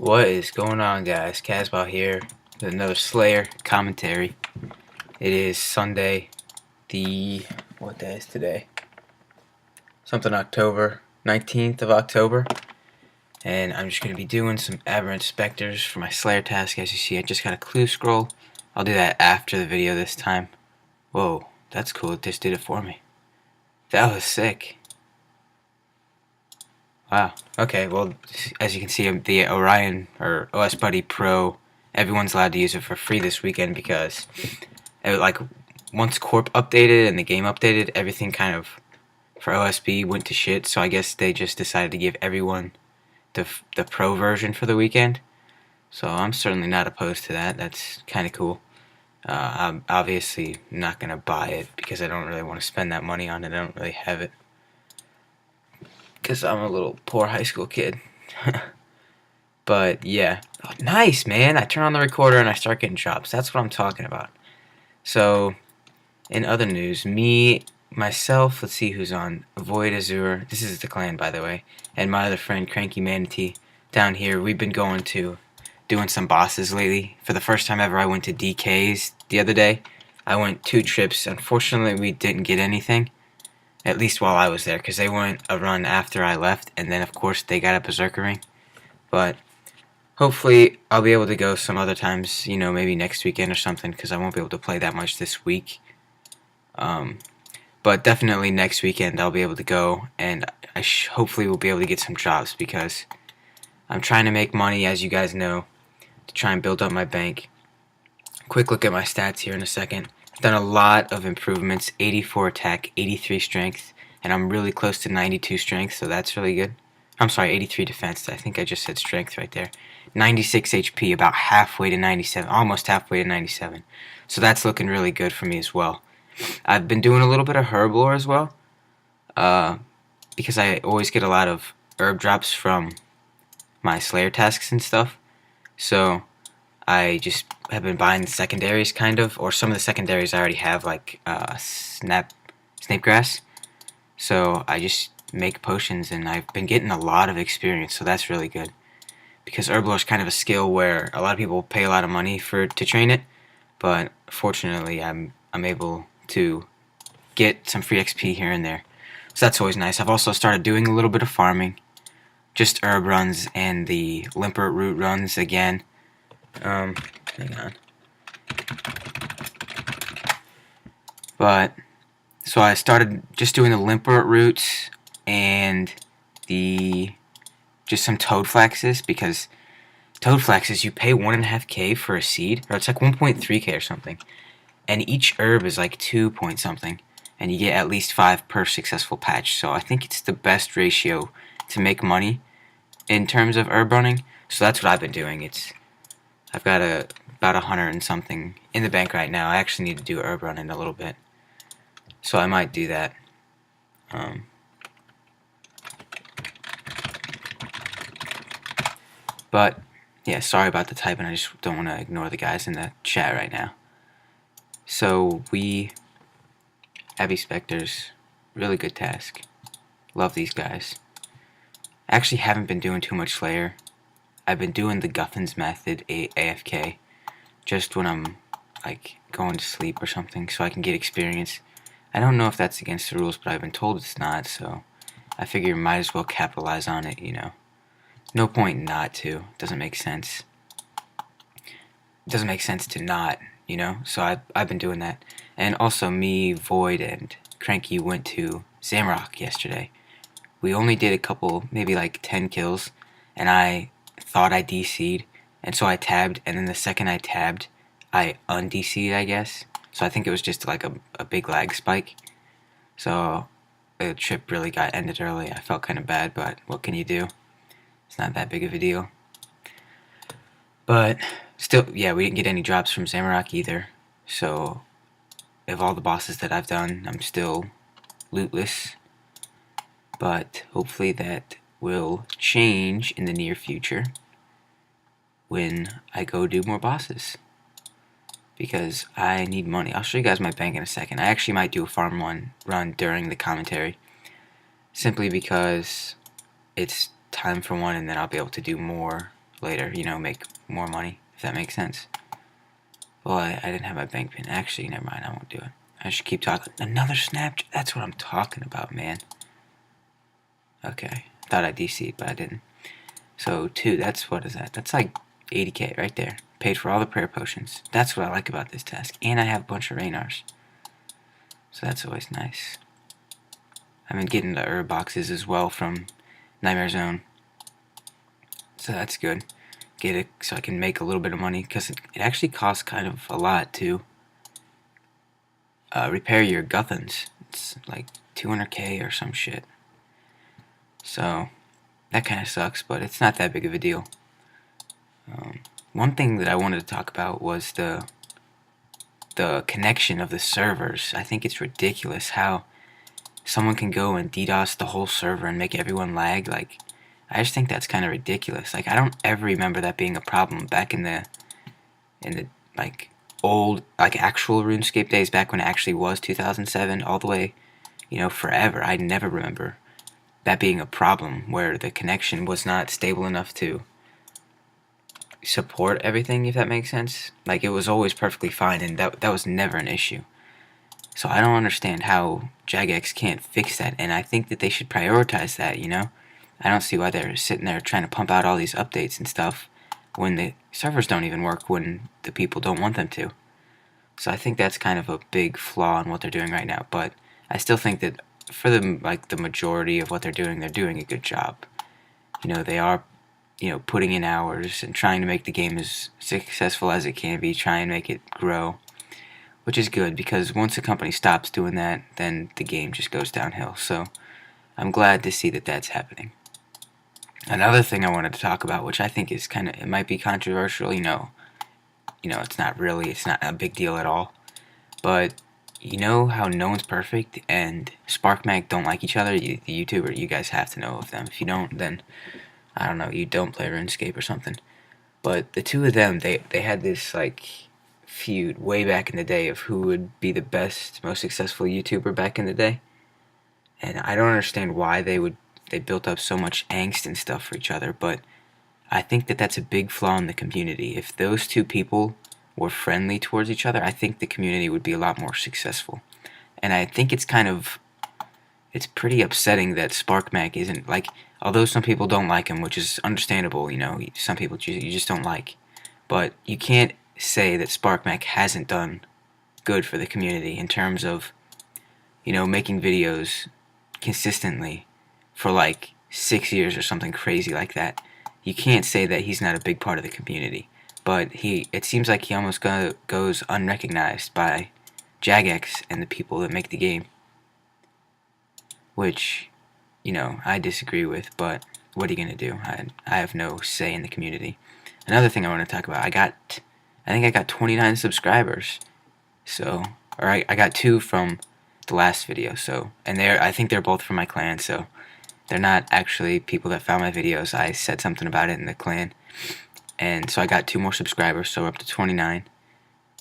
What is going on, guys? Casbah here with another Slayer commentary. It is Sunday, what day is today? Something October, 19th of October. And I'm just going to be doing some aberrant specters for my Slayer task. As you see, I just got a clue scroll. I'll do that after the video this time. Whoa, that's cool. It just did it for me. That was sick. Wow. Okay, well, as you can see, the Orion, or OS Buddy Pro, everyone's allowed to use it for free this weekend because, once Corp updated and the game updated, everything kind of, for OSB, went to shit, so I guess they just decided to give everyone the Pro version for the weekend. So I'm certainly not opposed to that. That's kind of cool. I'm obviously not going to buy it because I don't really want to spend that money on it. I don't really have it. Because I'm a little poor high school kid. But yeah. Oh, nice, man. I turn on the recorder and I start getting drops. That's what I'm talking about. So, in other news, myself, let's see who's on. Void Azure. This is the clan, by the way. And my other friend, Cranky Manatee, down here. We've been doing some bosses lately. For the first time ever, I went to DK's the other day. I went 2 trips. Unfortunately, we didn't get anything. At least while I was there, because they went a run after I left, and then of course they got a Berserker ring. But hopefully I'll be able to go some other times, maybe next weekend or something, because I won't be able to play that much this week. But definitely next weekend I'll be able to go, and I hopefully will be able to get some jobs, because I'm trying to make money, as you guys know, to try and build up my bank. Quick look at my stats here in a second. Done a lot of improvements, 84 attack, 83 strength, and I'm really close to 92 strength, so that's really good. I'm sorry, 83 defense. I think I just said strength right there. 96 HP, about halfway to 97, almost halfway to 97. So that's looking really good for me as well. I've been doing a little bit of herb lore as well, because I always get a lot of herb drops from my Slayer tasks and stuff. So I just have been buying the secondaries, kind of, or some of the secondaries I already have, like snape grass. So I just make potions, and I've been getting a lot of experience, so that's really good. Because Herblore is kind of a skill where a lot of people pay a lot of money to train it, but fortunately I'm able to get some free XP here and there. So that's always nice. I've also started doing a little bit of farming, just herb runs and the limper root runs again. Hang on. But, so I started just doing the limper roots and just some toad flaxes, because toad flaxes, you pay 1.5k for a seed, or it's like 1.3k or something, and each herb is like 2 point something, and you get at least 5 per successful patch. So I think it's the best ratio to make money in terms of herb running. So that's what I've been doing. I've got about 100 and something in the bank right now. I actually need to do herb running a little bit, so I might do that. But yeah, sorry about the typing. I just don't want to ignore the guys in the chat right now. So Heavy Specters, really good task. Love these guys. I actually haven't been doing too much Slayer. I've been doing the Guffins method, AFK, just when I'm like going to sleep or something, so I can get experience. I don't know if that's against the rules, but I've been told it's not, so I figure might as well capitalize on it, No point not to. Doesn't make sense. It doesn't make sense to not, So I've been doing that. And also me, Void, and Cranky went to Zamrock yesterday. We only did a couple, maybe like 10 kills, and I thought I DC'd, and so I tabbed, and then the second I tabbed, I undC'd, I guess. So I think it was just like a big lag spike. So the trip really got ended early. I felt kind of bad, but what can you do? It's not that big of a deal. But still, yeah, we didn't get any drops from Zamorak either. So of all the bosses that I've done, I'm still lootless. But hopefully that will change in the near future when I go do more bosses, because I need money. I'll show you guys my bank in a second. I actually might do a farm run during the commentary, simply because it's time for one, and then I'll be able to do more later, you know, make more money, if that makes sense. Well, I didn't have my bank pin. Actually, never mind, I won't do it. I should keep talking. Another Snapchat? That's what I'm talking about, man. Okay, thought I DC'd, but I didn't. So, 2, what is that? That's like 80k right there. Paid for all the prayer potions. That's what I like about this task. And I have a bunch of Raynars. So that's always nice. I've been getting the herb boxes as well from Nightmare Zone. So that's good. Get it so I can make a little bit of money, because it actually costs kind of a lot to repair your Guthans. It's like 200k or some shit. So that kind of sucks, but it's not that big of a deal. One thing that I wanted to talk about was the connection of the servers. I think it's ridiculous how someone can go and DDoS the whole server and make everyone lag. Like, I just think that's kind of ridiculous. Like, I don't ever remember that being a problem back in the like old, like, actual RuneScape days, back when it actually was 2007 all the way, you know, forever. I never remember that being a problem where the connection was not stable enough to support everything, if that makes sense. Like, it was always perfectly fine, and that was never an issue. So I don't understand how Jagex can't fix that, and I think that they should prioritize that, you know? I don't see why they're sitting there trying to pump out all these updates and stuff when the servers don't even work when the people don't want them to. So I think that's kind of a big flaw in what they're doing right now, but I still think that for the majority of what they're doing a good job. You know, they are, you know, putting in hours and trying to make the game as successful as it can be, try and make it grow, which is good, because once a company stops doing that, then the game just goes downhill. So I'm glad to see that that's happening. Another thing I wanted to talk about, which I think is it might be controversial, you know, it's not a big deal at all, but you know how no one's perfect and SparkMag don't like each other? The YouTuber, you guys have to know of them. If you don't, then I don't know, you don't play RuneScape or something. But the two of them, they had this, like, feud way back in the day of who would be the best, most successful YouTuber back in the day. And I don't understand why they built up so much angst and stuff for each other, but I think that that's a big flaw in the community. If those two people were friendly towards each other, I think the community would be a lot more successful. And I think it's pretty upsetting that SparkMag isn't, like, although some people don't like him, which is understandable, you know, some people you just don't like. But you can't say that SparkMag hasn't done good for the community in terms of, you know, making videos consistently for like 6 years or something crazy like that. You can't say that he's not a big part of the community. But it seems like he almost goes unrecognized by Jagex and the people that make the game, which, you know, I disagree with, but what are you going to do? I have no say in the community. Another thing I want to talk about, I think I got 29 subscribers. So, or I got 2 from the last video, so, and I think they're both from my clan, so they're not actually people that found my videos. I said something about it in the clan, and so I got 2 more subscribers, so we're up to 29.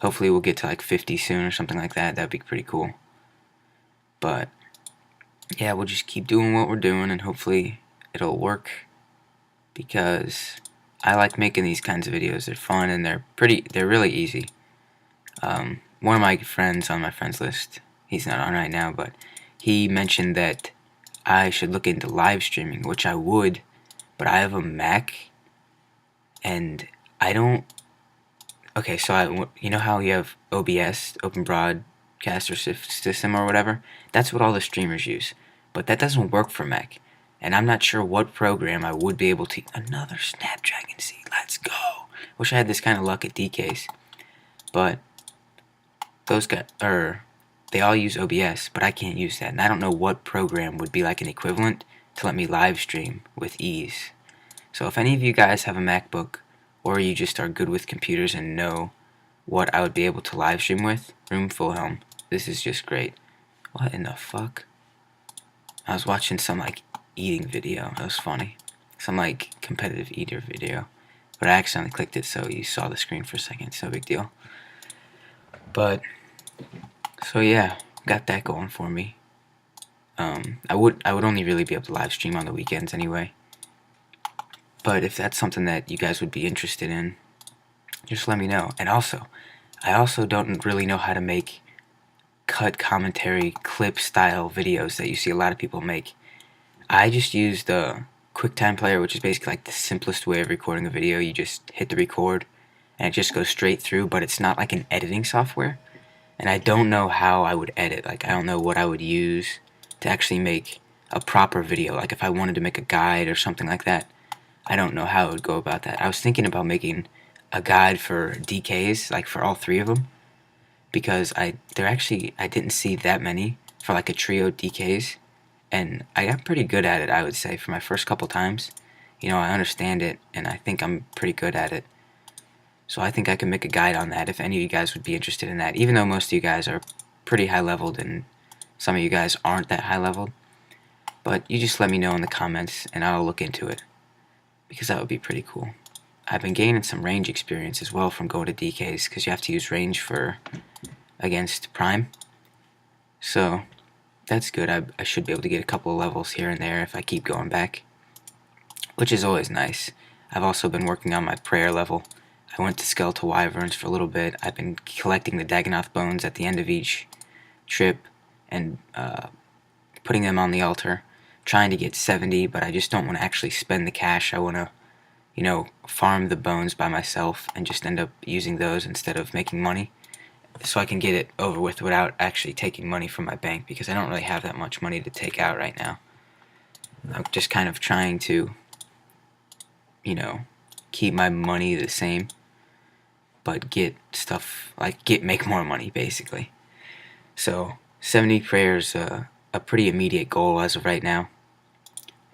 Hopefully we'll get to like 50 soon or something like that. That'd be pretty cool. But yeah, we'll just keep doing what we're doing, and hopefully it'll work, because I like making these kinds of videos. They're fun, and they're really easy. One of my friends on my friends list, he's not on right now, but he mentioned that I should look into live streaming, which I would, but I have a Mac, and I don't. Okay, so you know how you have OBS, Open Broadcaster System or whatever? That's what all the streamers use, but that doesn't work for Mac, and I'm not sure what program I would be able to. Another Snapdragon seed, let's go! Wish I had this kind of luck at DK's, but those guys, they all use OBS, but I can't use that, and I don't know what program would be like an equivalent to let me live stream with ease. So if any of you guys have a MacBook, or you just are good with computers and know what I would be able to live stream with, Room Full Helm, this is just great. What in the fuck? I was watching some, like, eating video. That was funny. Some, like, competitive eater video. But I accidentally clicked it, so you saw the screen for a second. It's no big deal. But so yeah, got that going for me. I would only really be able to live stream on the weekends anyway. But if that's something that you guys would be interested in, just let me know. And also, I also don't really know how to make cut commentary clip style videos that you see a lot of people make. I just use the QuickTime Player, which is basically like the simplest way of recording a video. You just hit the record and it just goes straight through, but it's not like an editing software. And I don't know how I would edit. Like, I don't know what I would use to actually make a proper video. Like, if I wanted to make a guide or something like that, I don't know how I would go about that. I was thinking about making a guide for DKs, like for all 3 of them, because I didn't see that many for like a trio DKs, and I got pretty good at it, I would say, for my first couple times. You know, I understand it, and I think I'm pretty good at it. So I think I can make a guide on that if any of you guys would be interested in that, even though most of you guys are pretty high-leveled and some of you guys aren't that high-leveled. But you just let me know in the comments, and I'll look into it, because that would be pretty cool. I've been gaining some range experience as well from going to DKs, because you have to use range for against Prime. So that's good. I should be able to get a couple of levels here and there if I keep going back, which is always nice. I've also been working on my prayer level. I went to Skeletal Wyverns for a little bit. I've been collecting the Dagonoth bones at the end of each trip and putting them on the altar, trying to get 70, but I just don't want to actually spend the cash. I want to, you know, farm the bones by myself and just end up using those instead of making money, so I can get it over with without actually taking money from my bank, because I don't really have that much money to take out right now. I'm just kind of trying to, you know, keep my money the same, but get stuff, like make more money, basically. So 70 prayers, a pretty immediate goal as of right now,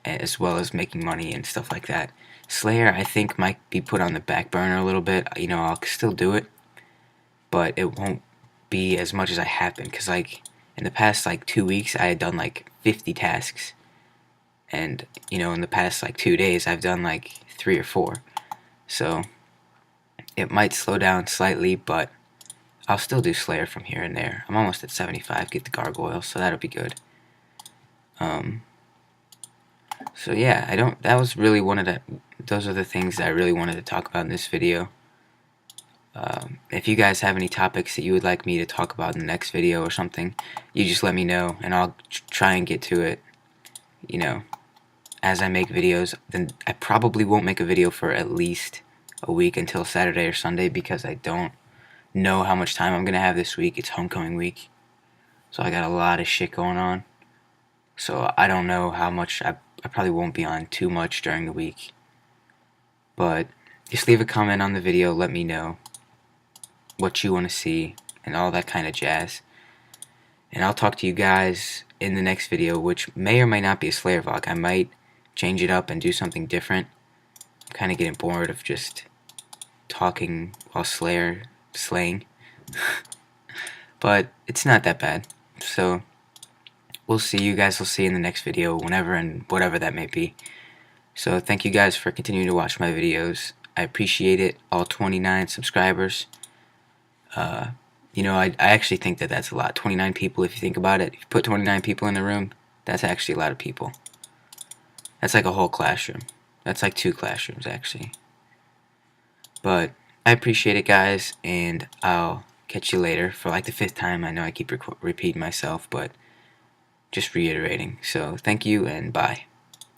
as well as making money and stuff like that. Slayer, I think, might be put on the back burner a little bit. You know, I'll still do it, but it won't be as much as I have been, because like in the past like 2 weeks I had done like 50 tasks, and you know, in the past like 2 days I've done like 3 or 4. So it might slow down slightly, but I'll still do Slayer from here and there. I'm almost at 75, get the gargoyle, so that'll be good. So yeah, that was really those are the things that I really wanted to talk about in this video. If you guys have any topics that you would like me to talk about in the next video or something, you just let me know, and I'll try and get to it, you know, as I make videos. Then I probably won't make a video for at least a week, until Saturday or Sunday, because I don't know how much time I'm going to have this week. It's homecoming week, so I got a lot of shit going on. So I don't know how much, I probably won't be on too much during the week. But just leave a comment on the video, let me know what you want to see and all that kind of jazz. And I'll talk to you guys in the next video, which may or may not be a Slayer vlog. I might change it up and do something different. I'm kind of getting bored of just talking while slaying. But it's not that bad. So we'll see. You guys will see in the next video, whenever and whatever that may be. So thank you guys for continuing to watch my videos. I appreciate it. All 29 subscribers. You know, I actually think that that's a lot. 29 people, if you think about it. If you put 29 people in the room, that's actually a lot of people. That's like a whole classroom. That's like 2 classrooms, actually. But I appreciate it, guys, and I'll catch you later for like the 5th time. I know I keep repeating myself, but just reiterating. So thank you, and bye.